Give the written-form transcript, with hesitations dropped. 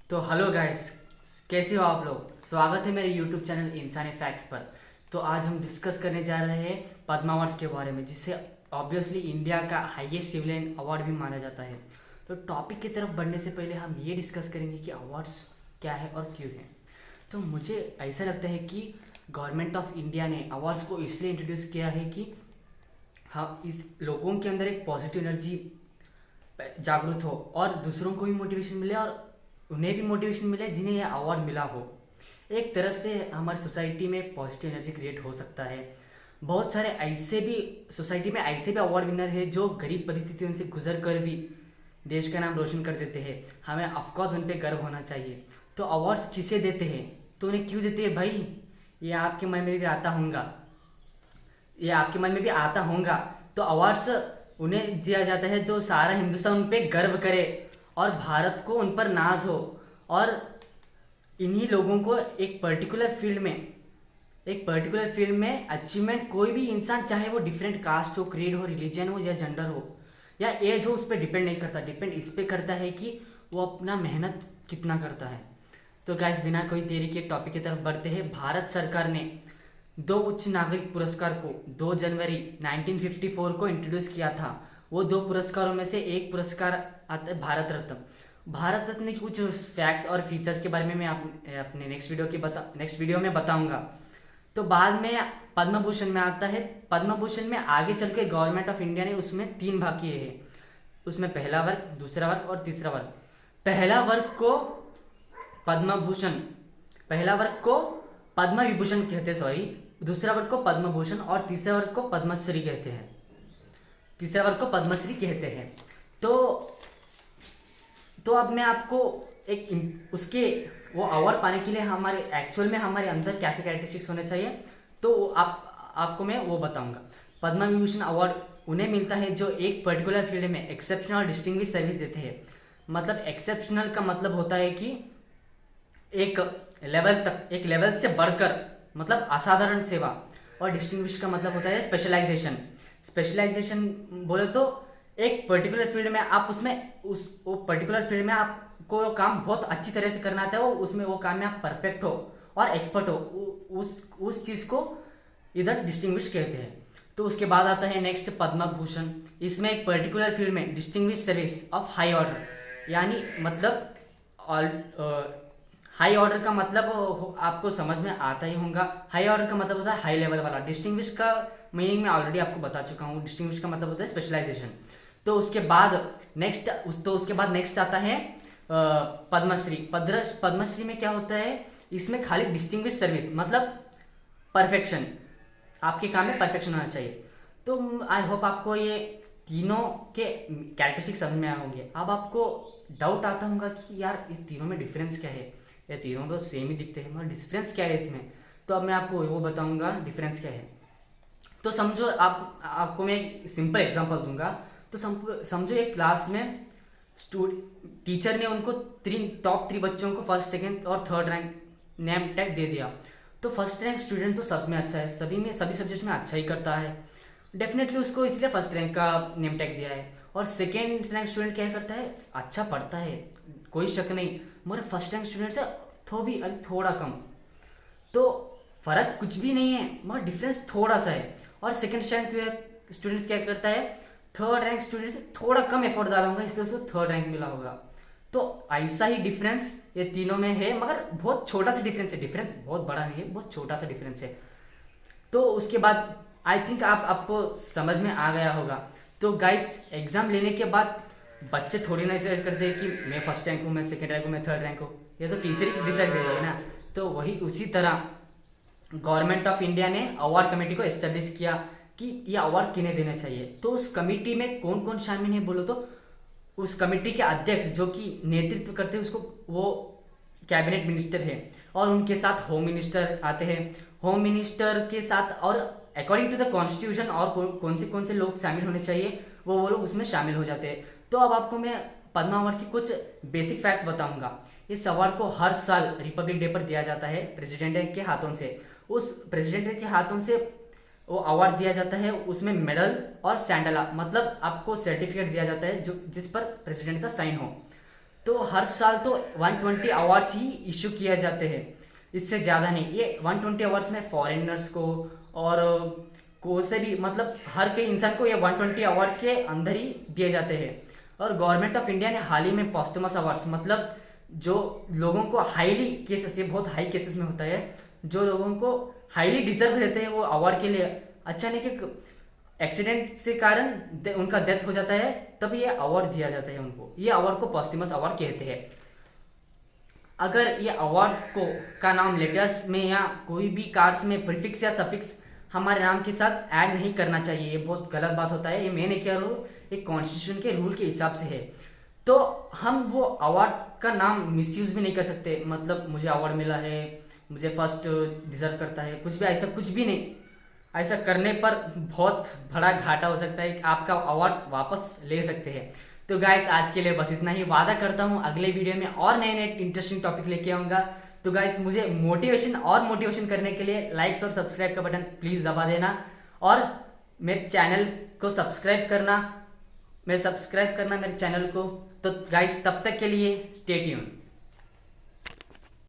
तो hello guys, कैसे हो आप लोग। स्वागत है मेरे यूट्यूब चैनल इंसानी फैक्ट्स पर। तो आज हम डिस्कस करने जा रहे हैं पद्मा अवार्ड्स के बारे में, जिसे ऑब्वियसली इंडिया का हाईएस्ट सिविलियन अवार्ड भी माना जाता है। तो टॉपिक की तरफ बढ़ने से पहले हम ये डिस्कस करेंगे कि अवार्ड्स क्या है और क्यों है। तो मुझे ऐसा लगता है कि गवर्नमेंट ऑफ इंडिया ने अवार्ड्स को इसलिए इंट्रोड्यूस किया है कि हाँ, इस लोगों के अंदर एक पॉजिटिव एनर्जी जागरूक हो और दूसरों को भी मोटिवेशन मिले और उन्हें भी मोटिवेशन मिले जिन्हें यह अवार्ड मिला हो। एक तरफ से हमारी सोसाइटी में पॉजिटिव एनर्जी क्रिएट हो सकता है। बहुत सारे ऐसे भी सोसाइटी में ऐसे भी अवार्ड विनर है जो गरीब परिस्थितियों से गुजर कर भी देश का नाम रोशन कर देते हैं। हमें ऑफकोर्स उन पर गर्व होना चाहिए। तो अवार्ड्स किसे देते हैं, तो उन्हें क्यों देते हैं भाई, ये आपके मन में भी आता होगा। तो अवार्ड्स उन्हें दिया जाता है तो सारा हिंदुस्तान उन पर गर्व करे और भारत को उन पर नाज हो। और इन्हीं लोगों को एक पर्टिकुलर फील्ड में अचीवमेंट, कोई भी इंसान चाहे वो डिफरेंट कास्ट हो, क्रीड हो, रिलीजन हो या जेंडर हो या एज हो, उस पर डिपेंड नहीं करता। डिपेंड इस पे करता है कि वो अपना मेहनत कितना करता है। तो गाइस, बिना कोई देरी के टॉपिक की तरफ बढ़ते हैं। भारत सरकार ने दो उच्च नागरिक पुरस्कार को 2 जनवरी 1954 को इंट्रोड्यूस किया था। वो 2 पुरस्कारों में से एक पुरस्कार आता है भारत रत्न। भारत रत्न के कुछ फैक्ट्स और फीचर्स के बारे में मैं अपने नेक्स्ट वीडियो में बताऊंगा। तो बाद में पद्म भूषण में आता है। पद्म भूषण में आगे चल के गवर्नमेंट ऑफ इंडिया ने उसमें 3 भाग किए हैं। उसमें पहला वर्ग, दूसरा वर्ग और तीसरा वर्ग। पहला वर्ग को पद्म विभूषण कहते हैं, सॉरी। दूसरा वर्ग को पद्म भूषण और तीसरे वर्ग को पद्मश्री कहते हैं। तो अब मैं आपको उसके वो अवार्ड पाने के लिए हमारे अंदर क्या क्या कैरेक्टरिस्टिक्स होने चाहिए, तो आपको मैं वो बताऊंगा। पद्म विभूषण अवार्ड उन्हें मिलता है जो एक पर्टिकुलर फील्ड में एक्सेप्शनल और डिस्टिंग्विश सर्विस देते हैं। मतलब एक्सेप्शनल का मतलब होता है कि एक लेवल से बढ़कर, मतलब असाधारण सेवा। और डिस्टिंग्विश का मतलब होता है स्पेशलाइजेशन बोले तो एक पर्टिकुलर फील्ड में आप वो पर्टिकुलर फील्ड में आपको काम बहुत अच्छी तरह से करना आता है, उसमें वो काम में आप परफेक्ट हो और एक्सपर्ट हो, उस चीज़ को इधर डिस्टिंग्विश कहते हैं। तो उसके बाद आता है नेक्स्ट पद्म भूषण। इसमें एक पर्टिकुलर फील्ड में distinguish service of high order, यानी मतलब हाई ऑर्डर का मतलब आपको समझ में आता ही होगा। हाई ऑर्डर का मतलब होता है हाई लेवल वाला। डिस्टिंग्विश का मीनिंग मैं ऑलरेडी आपको बता चुका हूँ। डिस्टिंग्विश का मतलब होता है स्पेशलाइजेशन। तो उसके बाद नेक्स्ट आता है पद्मश्री। पद्मश्री में क्या होता है, इसमें खाली डिस्टिंग्विश सर्विस, मतलब परफेक्शन, आपके काम में परफेक्शन होना चाहिए। तो आई होप आपको ये तीनों के कैरेक्टरिस्टिक समझ में आए होंगे। अब आपको डाउट आता होगा कि यार इस तीनों में डिफरेंस क्या है, ये तीनों तो सेम ही दिखते हैं, मगर डिफरेंस क्या है इसमें। तो अब मैं आपको वो बताऊंगा डिफरेंस क्या है। तो समझो, आपको मैं एक सिंपल एग्जांपल दूंगा। तो समझो एक क्लास में टीचर ने उनको टॉप 3 बच्चों को फर्स्ट, सेकंड और थर्ड रैंक नेम टैग दे दिया। तो फर्स्ट रैंक स्टूडेंट तो सब में अच्छा है, सभी सब्जेक्ट में अच्छा ही करता है, डेफिनेटली उसको इसलिए फर्स्ट रैंक का नेम टैग दिया है। और सेकेंड रैंक स्टूडेंट क्या करता है, अच्छा पढ़ता है, कोई शक नहीं, मगर फर्स्ट रैंक स्टूडेंट से थोड़ा कम। तो फर्क कुछ भी नहीं है, मगर डिफरेंस थोड़ा सा है। और सेकेंड रैंक स्टूडेंट्स क्या करता है, थर्ड रैंक स्टूडेंट से थोड़ा कम एफर्ट डाला होगा, इसलिए उसको थर्ड रैंक मिला होगा। तो ऐसा ही डिफरेंस ये तीनों में है, मगर बहुत छोटा सा डिफरेंस है। डिफरेंस बहुत बड़ा नहीं है, बहुत छोटा सा डिफरेंस है। तो उसके बाद आई थिंक आपको समझ में आ गया होगा। तो गाइस, एग्जाम लेने के बाद बच्चे थोड़ी ना डिसाइड करते हैं कि मैं फर्स्ट रैंक हूँ, मैं सेकेंड रैंक हूँ, मैं थर्ड रैंक हूँ। ये तो टीचर ही डिसाइड करेगा ना। तो उसी तरह गवर्नमेंट ऑफ इंडिया ने अवार्ड कमेटी को एस्टेब्लिश किया कि ये अवार्ड किन्हें देने चाहिए। तो उस कमेटी में कौन कौन शामिल है बोलो तो उस कमेटी के अध्यक्ष जो कि नेतृत्व करते हैं उसको, वो कैबिनेट मिनिस्टर है। और उनके साथ होम मिनिस्टर आते हैं। होम मिनिस्टर के साथ और अकॉर्डिंग टू द कॉन्स्टिट्यूशन और कौन से लोग शामिल होने चाहिए वो लोग उसमें शामिल हो जाते हैं। तो अब आपको मैं पद्मा अवार्ड की कुछ बेसिक फैक्ट्स बताऊंगा। इस अवार्ड को हर साल रिपब्लिक डे पर दिया जाता है प्रेसिडेंट के हाथों से। उस प्रेसिडेंट के हाथों से वो अवार्ड दिया जाता है, उसमें मेडल और सैंडला, मतलब आपको सर्टिफिकेट दिया जाता है जिस पर प्रेसिडेंट का साइन हो। तो हर साल तो 120 अवार्ड्स ही इशू किए जाते हैं, इससे ज़्यादा नहीं। ये 120 अवार्ड्स में फॉरेनर्स को और को से भी मतलब हर कोई इंसान को ये 120 अवार्ड्स के अंदर ही दिए जाते हैं। और गवर्नमेंट ऑफ इंडिया ने हाल ही में पॉस्टमस अवार्ड्स मतलब जो लोगों को हाईली केसेस, ये बहुत हाई केसेस में होता है, जो लोगों को हाईली डिजर्व रहते हैं वो अवार्ड के लिए, अचानक एक एक्सीडेंट से कारण उनका डेथ हो जाता है, तब ये अवार्ड दिया जाता है उनको। ये अवार्ड को पॉस्टमस अवार्ड कहते हैं। अगर ये अवार्ड को का नाम लेटर्स में या कोई भी कार्ड्स में प्रीफिक्स या सफिक्स हमारे नाम के साथ ऐड नहीं करना चाहिए, ये बहुत गलत बात होता है। ये मैंने क्या रूल, एक कॉन्स्टिट्यूशन के रूल के हिसाब से है। तो हम वो अवार्ड का नाम मिसयूज भी नहीं कर सकते, मतलब मुझे अवार्ड मिला है, मुझे फर्स्ट डिजर्व करता है, कुछ भी ऐसा कुछ भी नहीं। ऐसा करने पर बहुत बड़ा घाटा हो सकता है, आपका अवार्ड वापस ले सकते हैं। तो गाइस आज के लिए बस इतना ही। वादा करता हूँ अगले वीडियो में और नए नए इंटरेस्टिंग टॉपिक लेके आऊँगा। तो गाइस मुझे मोटिवेशन करने के लिए लाइक्स और सब्सक्राइब का बटन प्लीज़ दबा देना और मेरे चैनल को सब्सक्राइब करना मेरे चैनल को। तो गाइस तब तक के लिए स्टे ट्यून्ड।